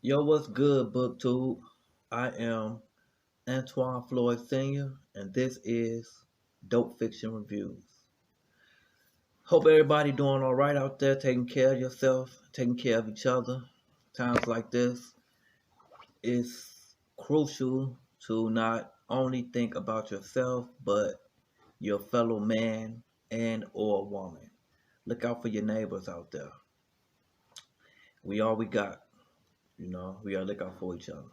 Yo, what's good, BookTube? I am Antoine Floyd Sr., and this is Dope Fiction Reviews. Hope everybody doing all right out there, taking care of yourself, taking care of each other. Times like this, it's crucial to not only think about yourself, but your fellow man and or woman. Look out for your neighbors out there. We all we got, we gotta look out for each other.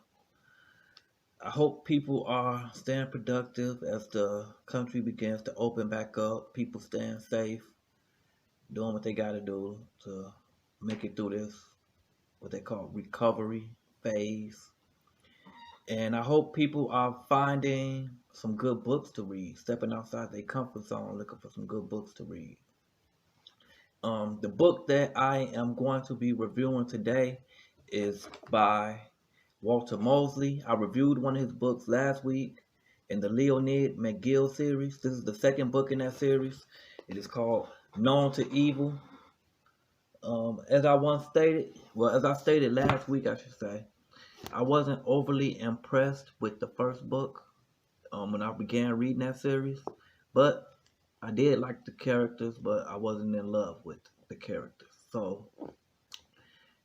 I hope people are staying productive as the country begins to open back up. People staying safe, doing what they got to do to make it through this, what they call recovery phase. And I hope people are finding some good books to read, stepping outside their comfort zone, looking for some good books to read. The book that I am going to be reviewing today is by Walter Mosley. I reviewed one of his books last week in the Leonid McGill series. This is the second book in that series. It is called Known to Evil. As I stated last week, I should say, I wasn't overly impressed with the first book when I began reading that series, but I did like the characters, but I wasn't in love with the characters. So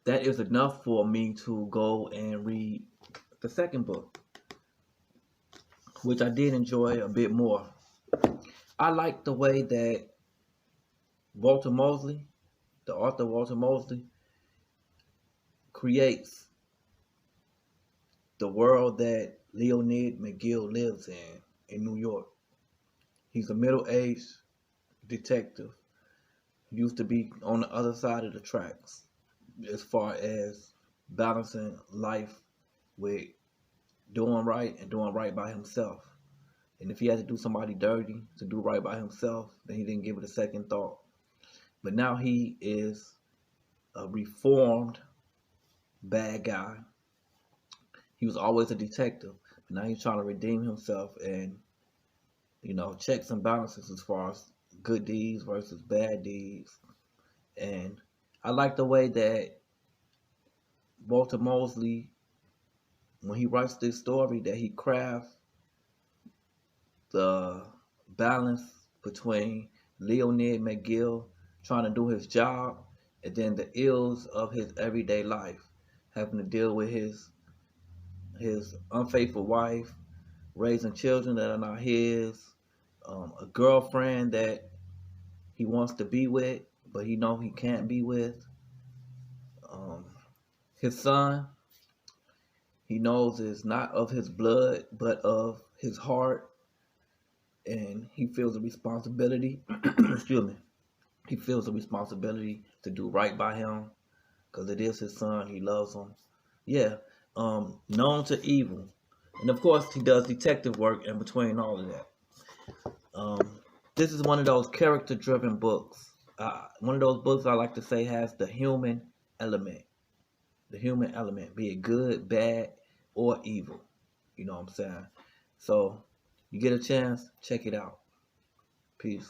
that is enough for me to go and read the second book, which I did enjoy a bit more. I like the way that Walter Mosley, the author Walter Mosley, creates the world that Leonid McGill lives in New York. He's a middle-aged detective. He used to be on the other side of the tracks as far as balancing life with doing right and doing right by himself. And if he had to do somebody dirty to do right by himself, then he didn't give it a second thought. But now he is a reformed bad guy. He was always a detective, but now he's trying to redeem himself and, checks and balances as far as good deeds versus bad deeds. And I like the way that Walter Mosley, when he writes this story, that he crafts the balance between Leonid McGill trying to do his job and then the ills of his everyday life, having to deal with his unfaithful wife, raising children that are not his, a girlfriend that he wants to be with, but he know he can't be with, um, his son he knows is not of his blood, but of his heart, and he feels a responsibility. Excuse me. He feels a responsibility to do right by him because it is his son. He loves him. Yeah. Known to evil, and of course he does detective work in between all of that. Um, this is one of those character-driven books. One of those books I like to say has the human element. The human element, be it good, bad, or evil. You know what I'm saying? So, you get a chance, check it out. Peace.